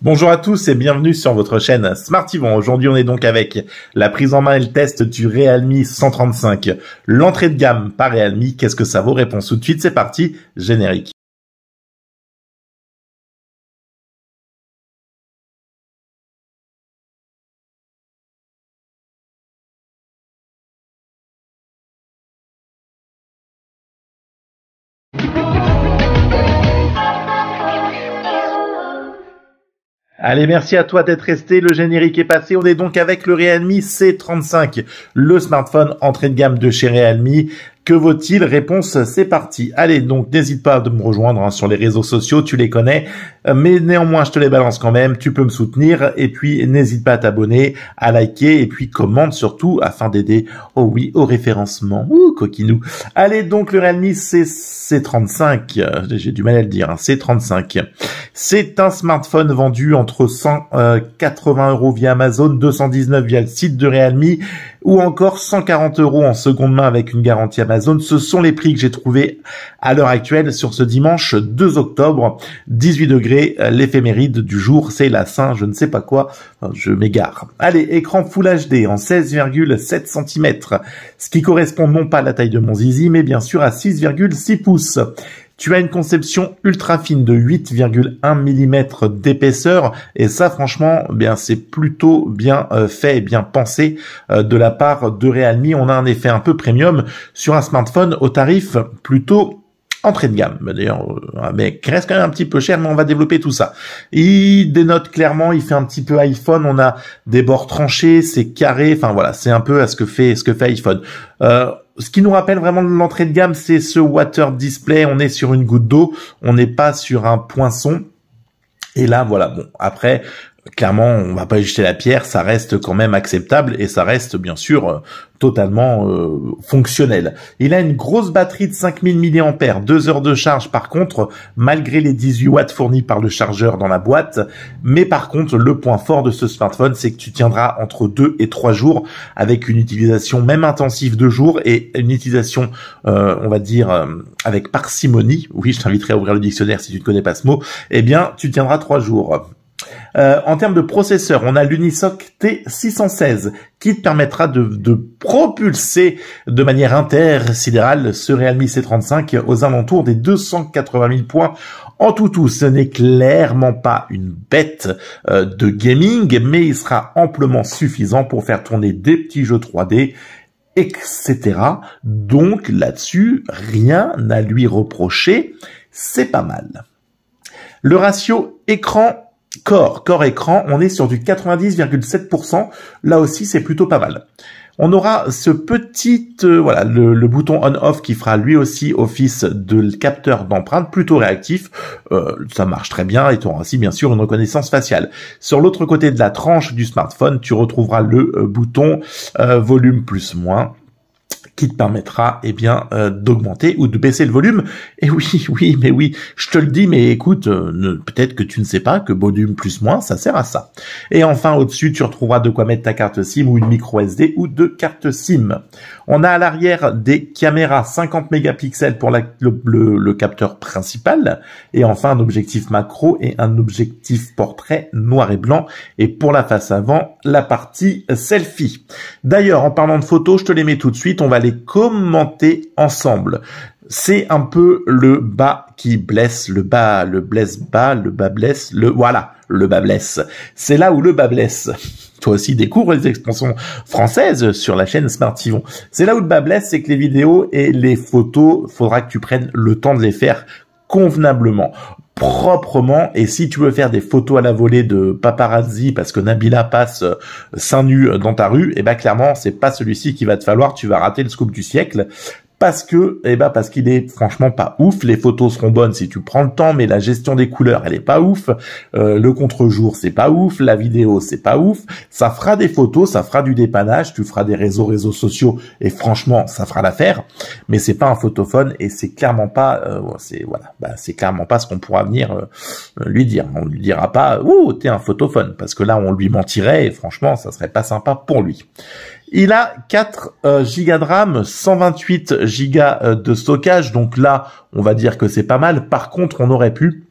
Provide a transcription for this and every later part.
Bonjour à tous et bienvenue sur votre chaîne Smartivon. Aujourd'hui, on est donc avec la prise en main et le test du Realme 135. L'entrée de gamme par Realme, qu'est-ce que ça vaut? Réponse tout de suite, c'est parti, générique. Allez, merci à toi d'être resté, le générique est passé. On est donc avec le Realme C35, le smartphone entrée de gamme de chez Realme. Que vaut-il? Réponse, c'est parti. Allez, donc n'hésite pas à me rejoindre sur les réseaux sociaux, tu les connais, mais néanmoins je te les balance quand même, tu peux me soutenir, et puis n'hésite pas à t'abonner, à liker, et puis commente surtout, afin d'aider, oh oui, au référencement. Ouh, coquinou. Allez, donc le Realme C35, j'ai du mal à le dire, hein, C35. C'est un smartphone vendu entre 180 € via Amazon, 219 via le site de Realme, ou encore 140 € en seconde main avec une garantie Amazon. Ce sont les prix que j'ai trouvés à l'heure actuelle sur ce dimanche 2 octobre, 18 degrés, l'éphéméride du jour, c'est la Saint, je ne sais pas quoi, je m'égare. Allez, écran Full HD en 16,7 cm, ce qui correspond non pas à la taille de mon zizi, mais bien sûr à 6,6 pouces. Tu as une conception ultra fine de 8,1 mm d'épaisseur et ça franchement, bien c'est plutôt bien fait et bien pensé de la part de Realme. On a un effet un peu premium sur un smartphone au tarif plutôt entrée de gamme. D'ailleurs, mais qui reste quand même un petit peu cher, mais on va développer tout ça. Il dénote clairement, il fait un petit peu iPhone. On a des bords tranchés, c'est carré. Enfin voilà, c'est un peu à ce que fait iPhone. Ce qui nous rappelle vraiment l'entrée de gamme, c'est ce water display. On est sur une goutte d'eau, on n'est pas sur un poinçon. Et là, voilà. Bon, après, clairement, on va pas y jeter la pierre. Ça reste quand même acceptable et ça reste bien sûr totalement fonctionnel. Il a une grosse batterie de 5000 mAh, 2 heures de charge par contre, malgré les 18 watts fournis par le chargeur dans la boîte. Mais par contre, le point fort de ce smartphone, c'est que tu tiendras entre 2 et 3 jours avec une utilisation même intensive de jours et une utilisation, on va dire, avec parcimonie. Oui, je t'inviterai à ouvrir le dictionnaire si tu ne connais pas ce mot. Eh bien, tu tiendras 3 jours. En termes de processeur, on a l'Unisoc T616 qui te permettra de propulser de manière intersidérale ce Realme C35 aux alentours des 280 000 points en tout. Ce n'est clairement pas une bête de gaming, mais il sera amplement suffisant pour faire tourner des petits jeux 3D, etc. Donc là-dessus, rien à lui reprocher, c'est pas mal. Le ratio corps écran, on est sur du 90,7%. Là aussi, c'est plutôt pas mal. On aura ce petit, voilà, le bouton on-off qui fera lui aussi office de capteur d'empreinte, plutôt réactif. Ça marche très bien et tu auras aussi bien sûr une reconnaissance faciale. Sur l'autre côté de la tranche du smartphone, tu retrouveras le bouton volume plus/moins, qui te permettra, eh bien, d'augmenter ou de baisser le volume. Et oui, mais oui, je te le dis, mais écoute, peut-être que tu ne sais pas que volume plus/moins, ça sert à ça. Et enfin, au-dessus, tu retrouveras de quoi mettre ta carte SIM ou une micro SD ou deux cartes SIM. On a à l'arrière des caméras 50 mégapixels pour le capteur principal. Et enfin, un objectif macro et un objectif portrait noir et blanc. Et pour la face avant, la partie selfie. D'ailleurs, en parlant de photos, je te les mets tout de suite. On va les commenter ensemble. C'est un peu le bas qui blesse, le bas blesse. Voilà, le bas blesse. C'est là où le bas blesse. Toi aussi découvre les expressions françaises sur la chaîne Smartivon. C'est là où le bas blesse, c'est que les vidéos et les photos, faudra que tu prennes le temps de les faire convenablement, proprement. Et si tu veux faire des photos à la volée de paparazzi parce que Nabila passe seins nus dans ta rue, eh ben clairement c'est pas celui-ci qu'il va te falloir. Tu vas rater le scoop du siècle. Parce qu'il est franchement pas ouf. Les photos seront bonnes si tu prends le temps, mais la gestion des couleurs, elle est pas ouf. Le contre-jour, c'est pas ouf. La vidéo, c'est pas ouf. Ça fera des photos, ça fera du dépannage. Tu feras des réseaux sociaux et franchement, ça fera l'affaire. Mais c'est pas un photophone et c'est clairement pas, c'est clairement pas ce qu'on pourra venir lui dire. On lui dira pas, ouh, t'es un photophone, parce que là, on lui mentirait et franchement, ça serait pas sympa pour lui. Il a 4 Go de RAM, 128 Go de stockage, donc là, on va dire que c'est pas mal. Par contre, on aurait pu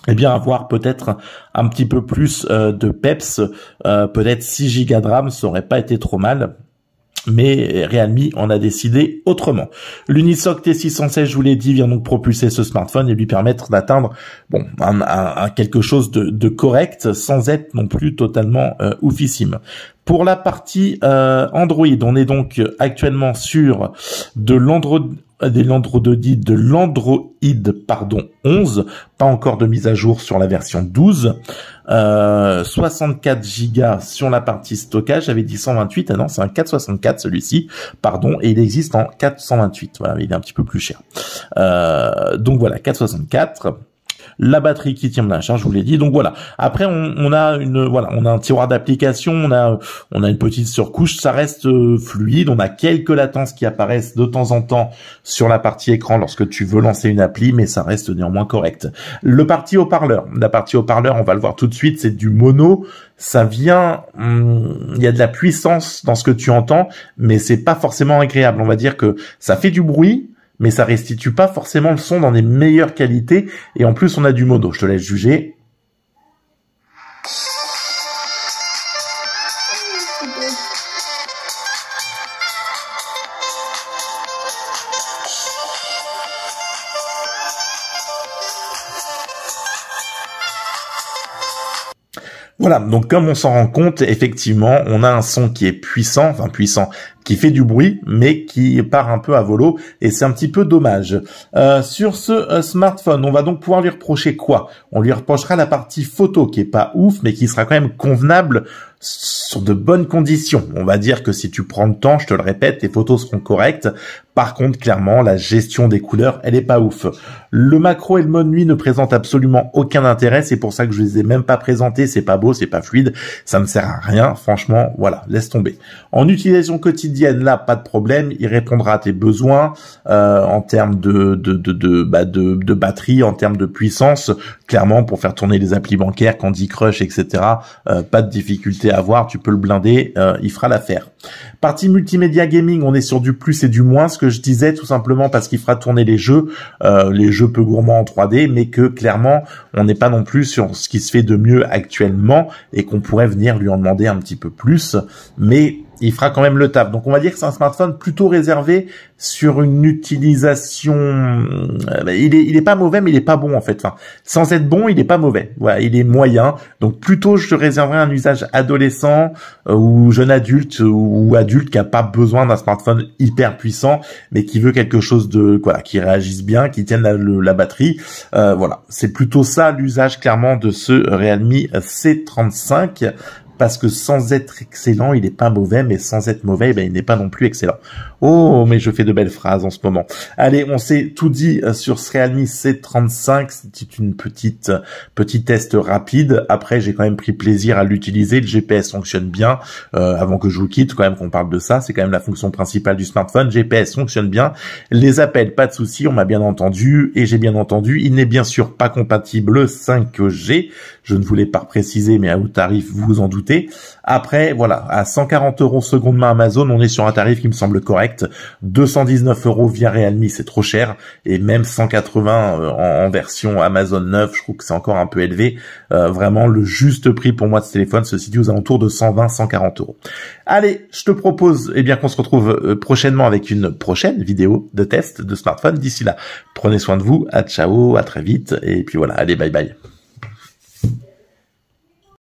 eh bien avoir peut-être un petit peu plus de peps, peut-être 6 Go de RAM, ça aurait pas été trop mal. Mais Realme en a décidé autrement. L'Unisoc T616, je vous l'ai dit, vient donc propulser ce smartphone et lui permettre d'atteindre un quelque chose de correct sans être non plus totalement oufissime. Pour la partie Android, on est donc actuellement sur de l'Android 11, pas encore de mise à jour sur la version 12, 64 Go sur la partie stockage, j'avais dit 128, ah non, c'est un 464 celui-ci, pardon, et il existe en 428, voilà, il est un petit peu plus cher. Donc voilà, 464. La batterie qui tient la charge, je vous l'ai dit. Donc voilà. Après, on a un tiroir d'application, on a une petite surcouche. Ça reste fluide. On a quelques latences qui apparaissent de temps en temps sur la partie écran lorsque tu veux lancer une appli, mais ça reste néanmoins correct. La partie haut-parleur, on va le voir tout de suite, c'est du mono. Ça vient, il y a de la puissance dans ce que tu entends, mais c'est pas forcément agréable. On va dire que ça fait du bruit, mais ça restitue pas forcément le son dans des meilleures qualités, et en plus on a du mono, je te laisse juger. Voilà, donc comme on s'en rend compte, effectivement, on a un son qui est puissant, qui fait du bruit, mais qui part un peu à volo, et c'est un petit peu dommage. Sur ce smartphone, on va donc pouvoir lui reprocher quoi? On lui reprochera la partie photo, qui est pas ouf, mais qui sera quand même convenable sur de bonnes conditions. On va dire que si tu prends le temps, je te le répète, tes photos seront correctes. Par contre, clairement, la gestion des couleurs, elle est pas ouf. Le macro et le mode nuit ne présentent absolument aucun intérêt. C'est pour ça que je les ai même pas présentés. C'est pas beau, c'est pas fluide. Ça ne sert à rien. Franchement, voilà, laisse tomber. En utilisation quotidienne, là, pas de problème. Il répondra à tes besoins en termes de batterie, en termes de puissance. Clairement, pour faire tourner les applis bancaires, Candy Crush, etc. Pas de difficulté à avoir. Tu peux le blinder. Il fera l'affaire. Partie multimédia gaming, on est sur du plus et du moins, ce que je disais tout simplement parce qu'il fera tourner les jeux peu gourmands en 3D, mais que clairement on n'est pas non plus sur ce qui se fait de mieux actuellement et qu'on pourrait venir lui en demander un petit peu plus, mais il fera quand même le taf. Donc on va dire que c'est un smartphone plutôt réservé sur une utilisation. Il est pas mauvais, mais il est pas bon en fait. Enfin, sans être bon, il est pas mauvais. Voilà, il est moyen. Donc plutôt, je réserverais un usage adolescent ou jeune adulte ou adulte qui a pas besoin d'un smartphone hyper puissant, mais qui veut quelque chose de qui réagisse bien, qui tienne la batterie. Voilà, c'est plutôt ça l'usage clairement de ce Realme C35. Parce que sans être excellent, il n'est pas mauvais, mais sans être mauvais, il n'est pas non plus excellent. Oh, mais je fais de belles phrases en ce moment. Allez, on s'est tout dit sur ce Realme C35. C'était une petit test rapide. Après, j'ai quand même pris plaisir à l'utiliser. Le GPS fonctionne bien. Avant que je vous quitte, quand même qu'on parle de ça, c'est quand même la fonction principale du smartphone. GPS fonctionne bien. Les appels, pas de souci, on m'a bien entendu. Et j'ai bien entendu, il n'est bien sûr pas compatible 5G. Je ne voulais pas préciser, mais à haut tarif, vous vous en doutez. Après, voilà, à 140 € seconde main Amazon, on est sur un tarif qui me semble correct. 219 € via Realme, c'est trop cher. Et même 180 en version Amazon 9, je trouve que c'est encore un peu élevé. Vraiment, le juste prix pour moi de ce téléphone se situe aux alentours de 120-140 €. Allez, je te propose qu'on se retrouve prochainement avec une prochaine vidéo de test de smartphone. D'ici là, prenez soin de vous. À ciao, à très vite. Et puis voilà, allez, bye bye.